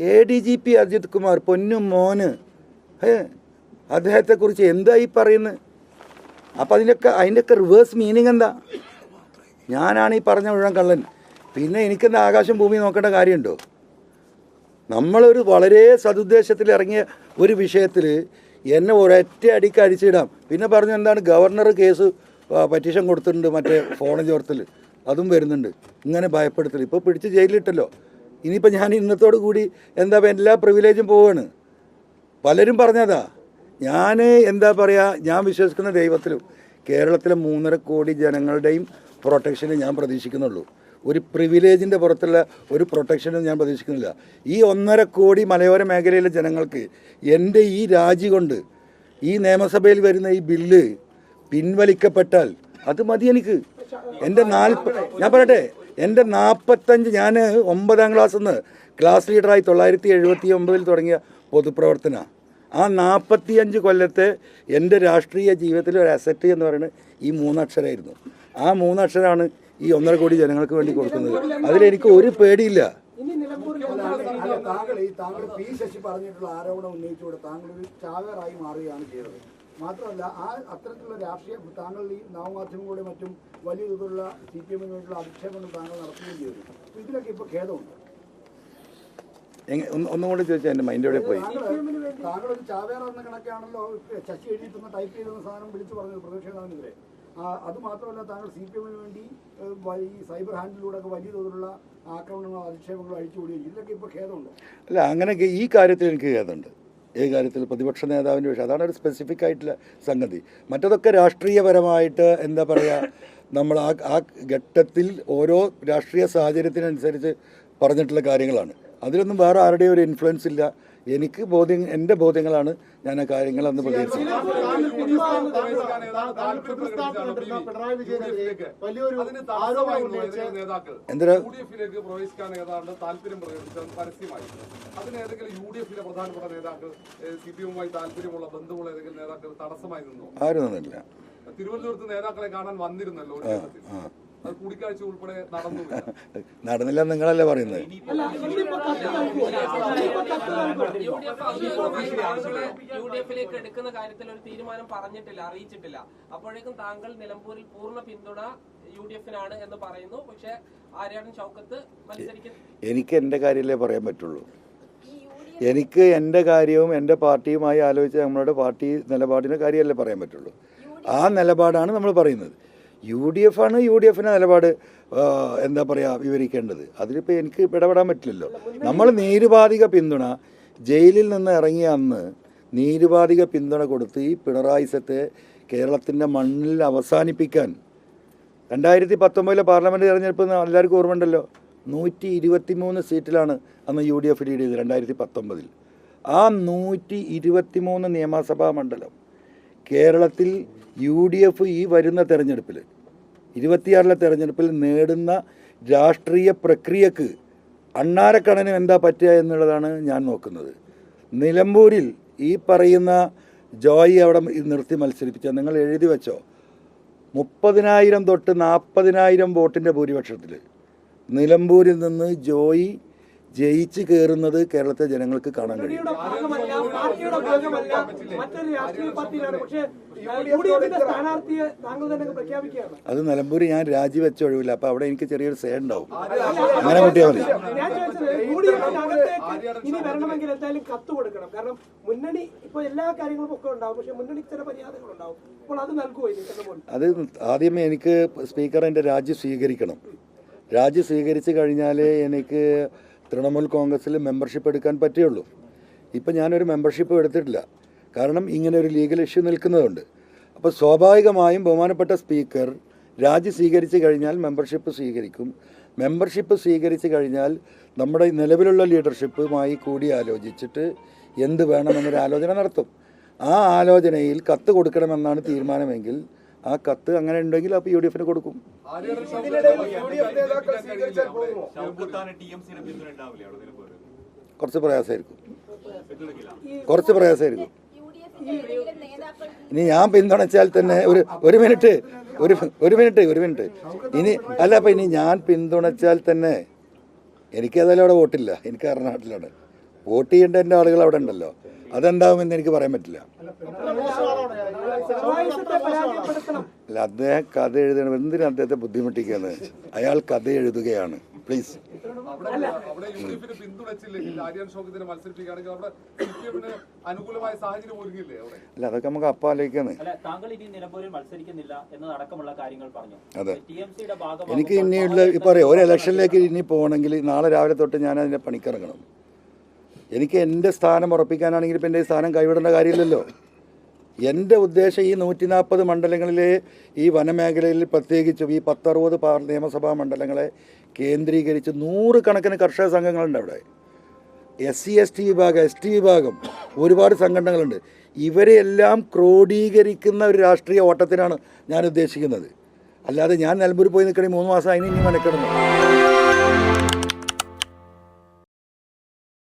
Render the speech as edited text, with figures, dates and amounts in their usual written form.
ADGP Ajith Kumar പൊന്നും മോന് അദ്ദേഹത്തെക്കുറിച്ച് എന്തായി പറയുന്നത്? അപ്പം അതിൻ്റെയൊക്കെ റിവേഴ്സ് മീനിങ് എന്താ? ഞാനാണ് ഈ പറഞ്ഞ മുഴുവൻ കള്ളൻ. പിന്നെ എനിക്കെന്താ ആകാശം ഭൂമി നോക്കേണ്ട കാര്യമുണ്ടോ? നമ്മളൊരു വളരെ സതുദ്ദേശത്തിൽ ഇറങ്ങിയ ഒരു വിഷയത്തിൽ എന്നെ ഒരൊറ്റ അടിക്ക് അടിച്ചിടാം. പിന്നെ പറഞ്ഞു എന്താണ് ഗവർണർ കേസ് പറ്റീഷൻ കൊടുത്തിട്ടുണ്ട്, മറ്റേ ഫോൺ ചോർത്തൽ അതും വരുന്നുണ്ട്, ഇങ്ങനെ ഭയപ്പെടുത്തൽ. ഇപ്പോൾ പിടിച്ച് ജയിലിലിട്ടല്ലോ. ഇനിയിപ്പോൾ ഞാൻ ഇന്നത്തോടു കൂടി എന്താ എല്ലാ പ്രിവിലേജും പോവുകയാണ്. പലരും പറഞ്ഞതാ. ഞാൻ എന്താ പറയുക, ഞാൻ വിശ്വസിക്കുന്ന ദൈവത്തിലും കേരളത്തിലെ 3.5 കോടി ജനങ്ങളുടെയും പ്രൊട്ടക്ഷന് ഞാൻ പ്രതീക്ഷിക്കുന്നുള്ളൂ. ഒരു പ്രിവിലേജിൻ്റെ പുറത്തുള്ള ഒരു പ്രൊട്ടക്ഷനും ഞാൻ പ്രതീക്ഷിക്കുന്നില്ല. ഈ 1.5 കോടി മലയോര മേഖലയിലെ ജനങ്ങൾക്ക് എൻ്റെ ഈ രാജി കൊണ്ട് ഈ നിയമസഭയിൽ വരുന്ന ഈ ബില്ല് പിൻവലിക്കപ്പെട്ടാൽ അത് മതി എനിക്ക്. എൻ്റെ ഞാൻ പറയട്ടെ, എൻ്റെ 45 ഞാൻ 9ാം ക്ലാസ്സിൽ നിന്ന് ക്ലാസ് ലീഡറായി 1979 തുടങ്ങിയ പൊതുപ്രവർത്തന. ആ 45 കൊല്ലത്തെ എൻ്റെ രാഷ്ട്രീയ ജീവിതത്തിലെ ഒരു അസറ്റ് എന്ന് പറയുന്നത് ഈ 3 അക്ഷരമായിരുന്നു. ആ 3 അക്ഷരമാണ് ഈ 1.5 കോടി ജനങ്ങൾക്ക് വേണ്ടി കൊടുക്കുന്നത്. അതിലെനിക്ക് ഒരു പേടിയില്ല. താങ്കൾ പി ശശി പറഞ്ഞിട്ടുള്ള ആരോപണം ഉന്നയിച്ചുകൊണ്ട് താങ്കൾ ഒരു ചാവേറായി മാറുകയാണ് ചെയ്തത്. മാത്രമല്ല അത്തരത്തിലുള്ള രാഷ്ട്രീയ താങ്കൾ ഈ നവമാധ്യമങ്ങളുടെ മറ്റും വലിയ തോതിലുള്ള CPM-ന് വേണ്ടിയുള്ള അധിക്ഷേപങ്ങൾ താങ്കൾ നടത്തുകയും ചെയ്തു. അപ്പോൾ ഇതിലൊക്കെ ഇപ്പോൾ ഖേദമുണ്ട്. ഒന്നും കൂടെ ചോദിച്ചാൽ എൻ്റെ മൈൻഡ് എവിടെ പോയി? താങ്കൾ ഒരു ചാവേറ എന്ന കണക്കാണല്ലോ ശശി എഴുതിയിട്ടുന്ന ടൈപ്പ് ചെയ്തെന്ന സാധനം വിളിച്ചു പറഞ്ഞത് പ്രതിപക്ഷ നേതാവിനെതിരെ. അതുമാത്രമല്ല താങ്കൾ CPM-ന് വേണ്ടി ഈ സൈബർ ഹാൻഡിലൂടെ ഒക്കെ വലിയ തോതിലുള്ള ആക്രമണങ്ങളും അധിക്ഷേപങ്ങളും അഴിച്ചുകൂടുകയും ഇതിലൊക്കെ ഇപ്പോൾ ഖേദമുണ്ട്. അല്ല, അങ്ങനെയൊക്കെ ഈ കാര്യത്തിൽ എനിക്ക് ഖേദമുണ്ട്. ഈ കാര്യത്തിൽ പ്രതിപക്ഷ നേതാവിൻ്റെ വിഷയം അതാണ് ഒരു സ്പെസിഫിക് ആയിട്ടുള്ള സംഗതി. മറ്റതൊക്കെ രാഷ്ട്രീയപരമായിട്ട് എന്താ പറയുക, നമ്മൾ ആ ഘട്ടത്തിൽ ഓരോ രാഷ്ട്രീയ സാഹചര്യത്തിനനുസരിച്ച് പറഞ്ഞിട്ടുള്ള കാര്യങ്ങളാണ്. അതിലൊന്നും വേറെ ആരുടെയും ഒരു ഇൻഫ്ലുവൻസ് ഇല്ല. എനിക്ക് എൻ്റെ ബോധ്യങ്ങളാണ് ഞാൻ ആ കാര്യങ്ങളെന്ന് പ്രതികരിച്ചത്. എന്തിനാ ആരും നിന്നില്ല. തിരുവനന്തപുരത്ത് നേതാക്കളെ കാണാൻ വന്നിരുന്നല്ലോ, കൂടിക്കാഴ്ച ഉൾപ്പെടെ നടന്നില്ല നിങ്ങളല്ലേ പറയുന്നത്? UDF-ലേക്ക് എടുക്കുന്ന കാര്യത്തിൽ ഒരു തീരുമാനം പറഞ്ഞിട്ടില്ല, അറിയിച്ചിട്ടില്ല. അപ്പോഴേക്കും താങ്കൾ നിലമ്പൂരിൽ പൂർണ്ണ പിന്തുണ UDF-നാണ് എന്ന് പറയുന്നു. പക്ഷെ ആര്യാടൻ ഷൗക്കത്ത് മത്സരിക്കുന്നു. എനിക്ക് എൻ്റെ കാര്യമല്ലേ പറയാൻ പറ്റുള്ളൂ. എനിക്ക് എൻ്റെ കാര്യവും എൻ്റെ പാർട്ടിയുമായി ആലോചിച്ച് നമ്മളുടെ പാർട്ടി നിലപാടിൻ്റെ കാര്യമല്ലേ പറയാൻ പറ്റുള്ളൂ. ആ നിലപാടാണ് നമ്മൾ പറയുന്നത്. UDF ആണ് UDF-ൻ്റെ നിലപാട് എന്താ പറയുക വിവരിക്കേണ്ടത്. അതിലിപ്പോൾ എനിക്ക് ഇടപെടാൻ പറ്റില്ലല്ലോ. നമ്മൾ നിരുപാധിക പിന്തുണ ജയിലിൽ നിന്ന് ഇറങ്ങിയ അന്ന് നിരുപാധിക പിന്തുണ കൊടുത്ത് ഈ പിണറായിസത്തെ കേരളത്തിൻ്റെ മണ്ണിൽ അവസാനിപ്പിക്കാൻ 2019 പാർലമെൻറ്റ് തെരഞ്ഞെടുപ്പ് എല്ലാവർക്കും ഓർമ്മയുണ്ടല്ലോ. 123 സീറ്റിലാണ് അന്ന് UDF ലീഡ് ചെയ്തത് 2019. ആ 123 നിയമസഭാ മണ്ഡലം കേരളത്തിൽ UDF ഈ വരുന്ന തെരഞ്ഞെടുപ്പിൽ 26-ലെ തെരഞ്ഞെടുപ്പിൽ നേടുന്ന രാഷ്ട്രീയ പ്രക്രിയക്ക് അണ്ണാരക്കണ്ണനും എന്താ പറ്റുക എന്നുള്ളതാണ് ഞാൻ നോക്കുന്നത്. നിലമ്പൂരിൽ ഈ പറയുന്ന ജോയി അവിടെ നിർത്തി മത്സരിപ്പിച്ചാൽ നിങ്ങൾ എഴുതി വെച്ചോ, 30,000 തൊട്ട് 40,000 വോട്ടിൻ്റെ ഭൂരിപക്ഷത്തിൽ നിലമ്പൂരിൽ നിന്ന് ജോയി ജയിച്ച് കയറുന്നത് കേരളത്തെ ജനങ്ങൾക്ക് കാണാൻ കഴിയും. അത് നിലമ്പൂർ ഞാൻ രാജിവെച്ച ഒഴിവില്ല. അപ്പൊ അവിടെ എനിക്ക് ചെറിയൊരു സേ ഉണ്ടാവും. അങ്ങനെ കൂട്ടിയാൽ മതി. ഇനി വരണമെങ്കിൽ എന്തായാലും കത്ത് കൊടുക്കണം. കാരണം മുന്നണി ഇപ്പൊ എല്ലാ കാര്യങ്ങളും ഒക്കെ ഉണ്ടാവും, പക്ഷെ മുന്നണി ചില മര്യാദകൾ ഉണ്ടാവും. അപ്പോൾ അത് നൽകുമോ? അത് ആദ്യമേ എനിക്ക് സ്പീക്കർ എൻ്റെ രാജി സ്വീകരിക്കണം. രാജി സ്വീകരിച്ച് കഴിഞ്ഞാലേ എനിക്ക് തൃണമൂൽ കോൺഗ്രസ്സിൽ മെമ്പർഷിപ്പ് എടുക്കാൻ പറ്റുകയുള്ളൂ. ഇപ്പം ഞാനൊരു മെമ്പർഷിപ്പ് എടുത്തിട്ടില്ല, കാരണം ഇങ്ങനെ ഒരു ലീഗൽ ഇഷ്യൂ നിൽക്കുന്നതുകൊണ്ട്. അപ്പോൾ സ്വാഭാവികമായും ബഹുമാനപ്പെട്ട സ്പീക്കർ രാജി സ്വീകരിച്ച് കഴിഞ്ഞാൽ മെമ്പർഷിപ്പ് സ്വീകരിക്കും. മെമ്പർഷിപ്പ് സ്വീകരിച്ച് കഴിഞ്ഞാൽ നമ്മുടെ നിലവിലുള്ള ലീഡർഷിപ്പുമായി കൂടി ആലോചിച്ചിട്ട് എന്ത് വേണമെന്നൊരു ആലോചന നടത്തും. ആ ആലോചനയിൽ കത്ത് കൊടുക്കണമെന്നാണ് തീരുമാനമെങ്കിൽ ആ കത്ത് അങ്ങനെ ഉണ്ടെങ്കിൽ അപ്പോൾ UDF-ന് കൊടുക്കും. കുറച്ച് പ്രയാസമായിരിക്കും. ഇനി ഞാൻ പിന്തുണച്ചാൽ തന്നെ ഒരു മിനിറ്റ് ഇനി അല്ല, അപ്പം ഇനി ഞാൻ പിന്തുണച്ചാൽ തന്നെ എനിക്ക് ഏതായാലും അവിടെ വോട്ടില്ല. എനിക്ക് എറണാകുളത്തിലാണ് വോട്ട് ചെയ്യേണ്ട എൻ്റെ ആളുകൾ അവിടെ ഉണ്ടല്ലോ, അതെന്താവുമെന്ന് എനിക്ക് പറയാൻ പറ്റില്ല. പിണറായിസത്തെ പരാജയപ്പെടുത്തണം. അല്ല, അദ്ദേഹം കഥ എഴുതണം, എന്തിനാ അദ്ദേഹത്തെ ബുദ്ധിമുട്ടിക്കുന്നത്? അയാൾ കഥ എഴുതുകയാണ്, പ്ലീസ്. അവിടെ യുഡിഎഫിന് പിന്തുണച്ചില്ലെങ്കിൽ ആര്യാടൻ ഷൗക്കത്തിനെ മത്സരിപ്പിക്കുകയാണെങ്കിൽ അവിടെ സിപിഎമ്മിന് അനുകൂലമായ സാഹചര്യം ഒരുങ്ങില്ലേ അവിടെ? അല്ല, അതൊക്കെ നമുക്ക് അപ്പം ആലോചിക്കാന്ന്. അല്ല, താങ്കൾ ഇനി നിലമ്പൂരിൽ മത്സരിക്കുന്നില്ല എന്നതടക്കമുള്ള കാര്യങ്ങൾ പറഞ്ഞു. അതെ, ടിഎംസിയുടെ ഭാഗം എനിക്ക് ഇനിയുള്ള ഇപ്പോൾ പറയാം, ഒരു ഇലക്ഷനിലേക്ക് ഇനി പോകണമെങ്കിൽ നാളെ രാവിലെ തൊട്ട് ഞാൻ അതിൻ്റെ പണിക്കിറങ്ങണം. എനിക്ക് എൻ്റെ സ്ഥാനം ഉറപ്പിക്കാനാണെങ്കിൽ ഇപ്പം എൻ്റെ സ്ഥാനം കൈവിടേണ്ട കാര്യമില്ലല്ലോ. എൻ്റെ ഉദ്ദേശം ഈ 140 മണ്ഡലങ്ങളിലെ ഈ വനമേഖലയിൽ പ്രത്യേകിച്ചും ഈ 10-60 നിയമസഭാ മണ്ഡലങ്ങളെ കേന്ദ്രീകരിച്ച് 100 കണക്കിന് കർഷക സംഘങ്ങളുണ്ട് അവിടെ. SC ST വിഭാഗം, ST വിഭാഗം, ഒരുപാട് സംഘടനകളുണ്ട്. ഇവരെല്ലാം ക്രോഡീകരിക്കുന്ന ഒരു രാഷ്ട്രീയ ഓട്ടത്തിനാണ് ഞാൻ ഉദ്ദേശിക്കുന്നത്. അല്ലാതെ ഞാൻ നിലമ്പൂർ പോയി നിൽക്കണമെങ്കിൽ 3 മാസം അതിന് ഇനി മെനക്കിടുന്നു.